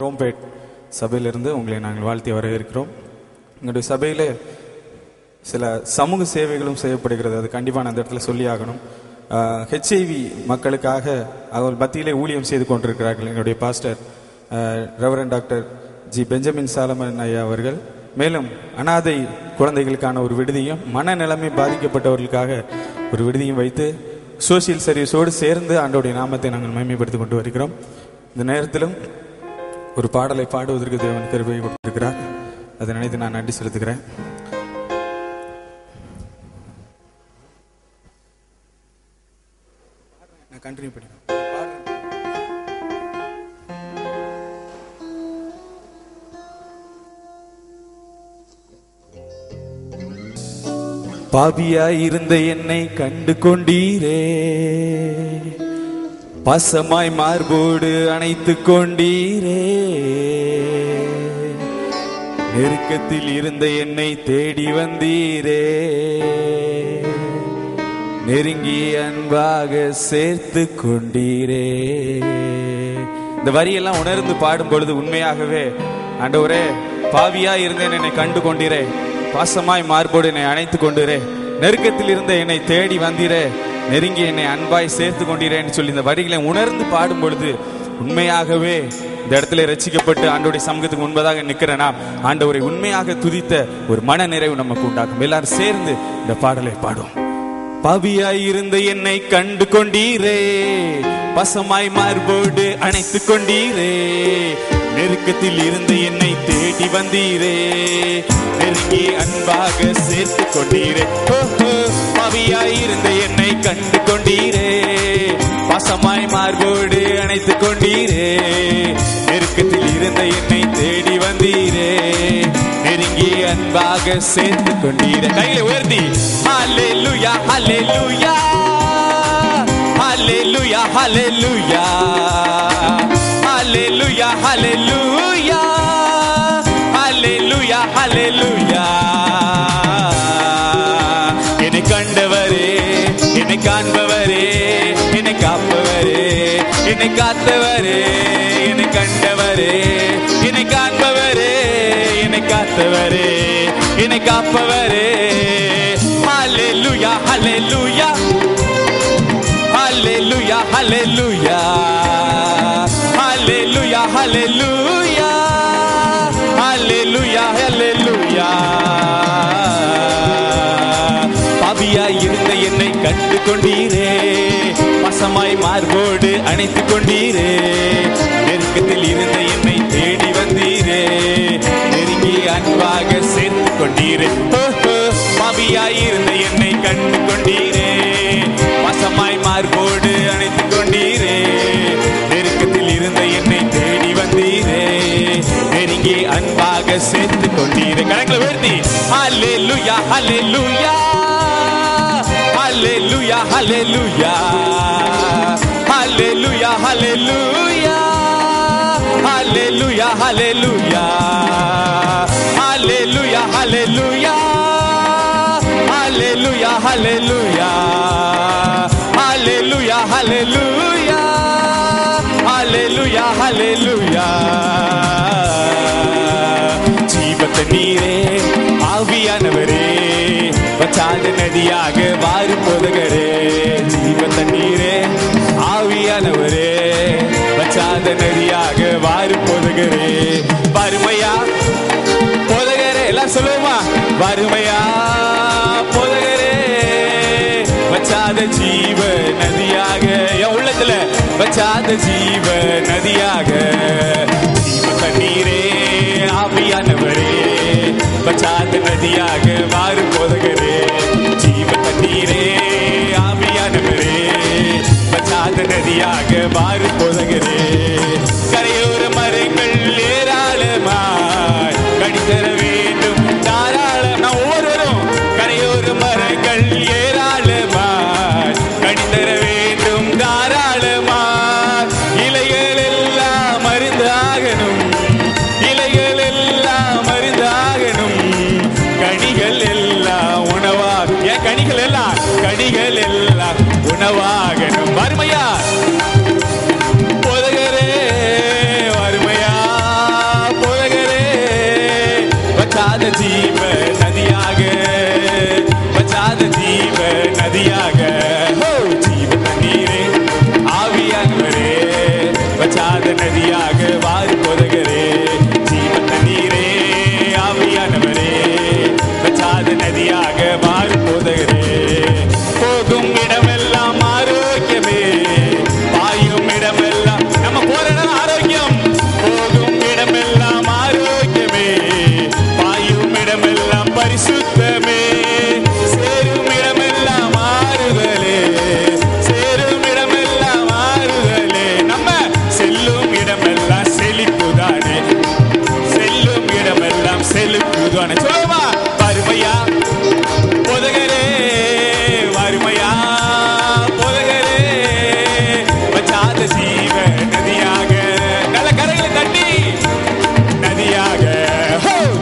ரோம்பேட் சபையிலிருந்து உங்களை நாங்கள் வாழ்த்தி வரவேற்கிறோம். எங்களுடைய சபையில் சில சமூக சேவைகளும் செய்யப்படுகிறது. அது கண்டிப்பாக நான் அந்த இடத்துல சொல்லி ஆகணும். ஹெச்ஐவி மக்களுக்காக அவர் மத்தியிலே ஊழியம் செய்து கொண்டிருக்கிறார்கள் எங்களுடைய pastor reverend doctor G Benjamin Solomon ஐயா அவர்கள். மேலும் அனாதை குழந்தைகளுக்கான ஒரு விடுதியும் மனநிலைமை பாதிக்கப்பட்டவர்களுக்காக ஒரு விடுதியும் வைத்து சோசியல் சர்வீஸோடு சேர்ந்து ஆண்டவருடைய நாமத்தை நாங்கள் மகிமைப்படுத்திக் கொண்டு வருகிறோம். இந்த நேரத்திலும் ஒரு பாடலை பாடுவதற்கு தேவன் கிருபை கொடுத்திருக்கிறார். அதை நினைத்து நான் நன்றி செலுத்துகிறேன். நான் கண்டினியூ பண்ணிக்கிறேன். பாவியாய் இருந்த என்னை கண்டு கொண்டீரே, பாசமாய் மார்போடு அணைத்து கொண்டீரே, நெருக்கத்தில் இருந்த என்னை தேடி வந்தீரே, நெருங்கி அன்பாக சேர்த்து கொண்டீரே. இந்த வரியெல்லாம் உணர்ந்து பாடும் பொழுது உண்மையாகவே ஆண்டவரே, பாவியாய் இருந்தேன் என்னை கண்டு கொண்டீரே, பாசமாய் மார்போடு என்னை அணைத்து கொண்டீரே, நெருக்கத்தில் இருந்த என்னை தேடி வந்தீரே, நெருங்கி என்னை அன்பாய் சேர்த்து கொண்டீரேன்னு சொல்லி இந்த வரிகளை உணர்ந்து பாடும் பொழுது உண்மையாகவே இந்த இடத்துல ரட்சிக்கப்பட்டு ஆண்டவருடைய சமூகத்துக்கு முன்பதாக நிற்கிறேனா ஆண்டவரை உண்மையாக துதித்த ஒரு மன நிறைவு நமக்கு உண்டாகும். எல்லாரும் சேர்ந்து இந்த பாடலை பாடும். பாவியாய் இருந்த என்னை கண்டு கொண்டீரே, பசமாய் மார்போடு அணைத்து கொண்டீரே, நெருக்கத்தில் இருந்த என்னை தேடி வந்தீரே, நெருங்கி அன்பாக சேர்த்து கொண்டீரே. பாவியாய் இருந்த என்னை கண்டு கொண்டீரே, பசமாய் மார்போடு அணைத்து கொண்டீரே, நெருக்கத்தில் இருந்த என்னை தேடி வந்தீரே, நெருங்கி அன்பாக சேர்த்து கொண்டீரே. கையில உயர்த்தி ஹல்லேலூயா ஹல்லேலூயா ஹல்லேலூயா ஹல்லேலூயா ஹல்லேலூயா ஹல்லேலூயா ஹல்லேலூயா ஹல்லேலூயா. என்னை கண்டவரே, என்னை காண்பவரே, என்னை காப்பவரே, என்னை காத்தவரே, என்னை கண்டவரே, என்னை காண்பவரே, என்னை காத்தவரே, என்னை காப்பவரே. ஹல்லேலூயா ஹல்லேலூயா ஹல்லேலூயா ஹல்லேலூயா ஹல்லேலூயா ஹல்லேலூயா ஹல்லேலூயா ஹல்லேலூயா. பாவியாய் இருந்த என்னை கண்டு கொண்டீரே, பசமாய் மார்போடு அணைத்து கொண்டீரே, நெருக்கத்தில் இருந்த என்னை தேடி வந்தீரே, நெருங்கி அன்பாக சேர்த்து கொண்டீரே. பாவியாய் இருந்த என்னை கண்டு கொண்டீரே, பசமாய் மார்போடு அணைத்து கொண்டீரே, நெருக்கத்தில் இருந்த என்னை தேடி வந்தீரே, நெருங்கி அன்பாக சேர்த்து கொண்டீரே. கரங்களை உயர்த்தி ஹல்லேலூயா ஹல்லேலூயா ஹல்லேலூயா ஹல்லேலூயா ஹல்லேலூயா ஹல்லேலூயா ஹல்லேலூயா ஹல்லேலூயா ஹல்லேலூயா ஹல்லேலூயா ஹல்லேலூயா ஹல்லேலூயா ஹல்லேலூயா ஹல்லேலூயா ஹல்லேலூயா ஹல்லேலூயா. ஜீவத்த நீரே, ஆவியானவரே, வச்சாத நதியாக வாரும் போதகரே. ஜீவத்த நீரே, ஆவியானவரே, வச்சாத நதியாக வாரும் போதகரே. வறுமையா போதகரே, எல்லாம் சொல்லுவோமா? வறுமையா போதகரே, வச்சாத ஜீவ நதியாக, என் உள்ளத்துல வச்சாத ஜீவ நதியாக. ஜீவ தண்ணீரே, ஆவியானவரே, வச்சாத நதியாக வாரும் போதகரே. ஜீவ தண்ணீரே, ஆவியானவரே, வச்சாத நதியாக வாரும் போதகரே. கரையோர மரங்கள் ஏராளமாய் கடிதர வேண்டும் தாராளம். நான் ஒவ்வொருவரும் கரையோர மரங்கள் ஏராளமாய் கடிதர வேண்டும் தாராளமாய். இலைகள் எல்லாம் மருந்தாகணும், இலைகள் எல்லாம் மருந்தாகணும், கனிகள் எல்லாம் உணவாக, என் கனிகள் எல்லாம் கனிகள் எல்லாம் உணவாகணும். வறுமையா போதகரே, வறுமையா போதகரே, ஜீவ தண்ணீரே, ஆவியானவரே, வற்றாத நதியாக மாறும் போதகரே, போகும் இடமெல்லாம் ஆரோக்கியமே, பாயும் இடமெல்லாம் நம்ம போற இடம் ஆரோக்கியம், போகும் இடமெல்லாம் ஆரோக்கியமே, பாயும் இடமெல்லாம் பரிசுத்தமே, சேரும் இடமெல்லாம் ஆறுதலே, சேரும் இடமெல்லாம் ஆறுதலே, நம்ம செல்லும் இடமெல்லாம் செழிப்புதானே, செல்லும் இடமெல்லாம் செழிப்புதானே. சொல்லுமா, வறுமையா போதகரே, வறுமையா போதகரே, வற்றாத ஜீவ நதியாக, நல்ல கரைகளை தட்டி நதியாக,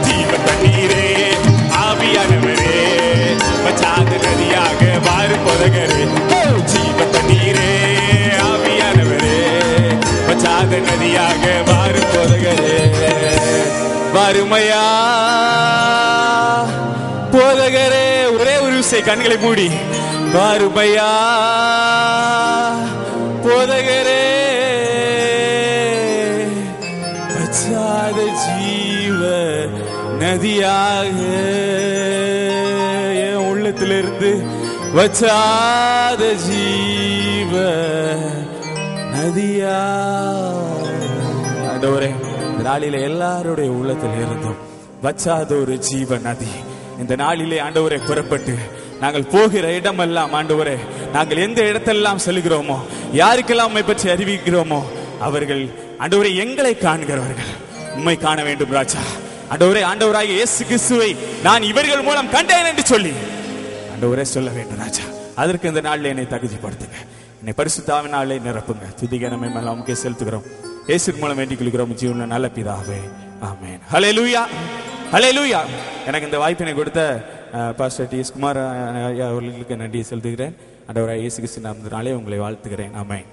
ஜீவ தண்ணீரே, ஆவியானவரே, வற்றாத நதியாக மாறும் போதகரே, ஜீவ தண்ணீரே, ஆவியானவரே, வற்றாத நதியாக மாறும் போதகரே, வறுமையா போதகரே. ஒரே ஒரு விஷயம், கண்களை மூடி, வறுமையா போதகரே, வற்றாத ஜீவ நதியாக, என் உள்ளத்திலிருந்து வற்றாத ஜீவ நதியா. ஆண்டவரே, இந்த நாளிலே எல்லாருடைய உள்ளத்தில் இருந்தும் வற்றாத ஒரு ஜீவ நதி இந்த நாளிலே ஆண்டவரே புறப்பட்டு நாங்கள் போகிற இடமெல்லாம் ஆண்டவரே, நாங்கள் எந்த இடத்தெல்லாம் செல்கிறோமோ, யாருக்கெல்லாம் உம்மை பற்றி அறிவிக்கிறோமோ, அவர்கள் ஆண்டவரே எங்களை காண்கிறவர்கள் உம்மை காண வேண்டும் ராஜா. ஆண்டவரே, ஆண்டவராகிய இயேசு கிறிஸ்துவை நான் இவர்கள் மூலம் கண்டேன் என்று சொல்லி ஆண்டவரே சொல்ல வேண்டும் ராஜா. அதற்கு இந்த நாளில் என்னை தகுதிப்படுத்துங்க, என்னை பரிசுத்த ஆவியினாலே நிரப்புங்க. துதிக்க நம்ம எல்லாம் உமக்கே செலுத்துகிறோம், இயேசு மூலம் வேண்டிக் கொள்கிறோம் ஜீவனுள்ள நல்ல பிதாவே, ஆமென். ஹல்லேலூயா, ஹல்லேலூயா. எனக்கு இந்த வாய்ப்பினை கொடுத்த பாஸ்டர் டி.எஸ். குமார் அவர்களுக்கு நன்றி செலுத்துகிறேன். ஆண்டவராகிய இயேசு கிறிஸ்து நாமத்தினாலே உங்களை வாழ்த்துகிறேன், ஆமென்.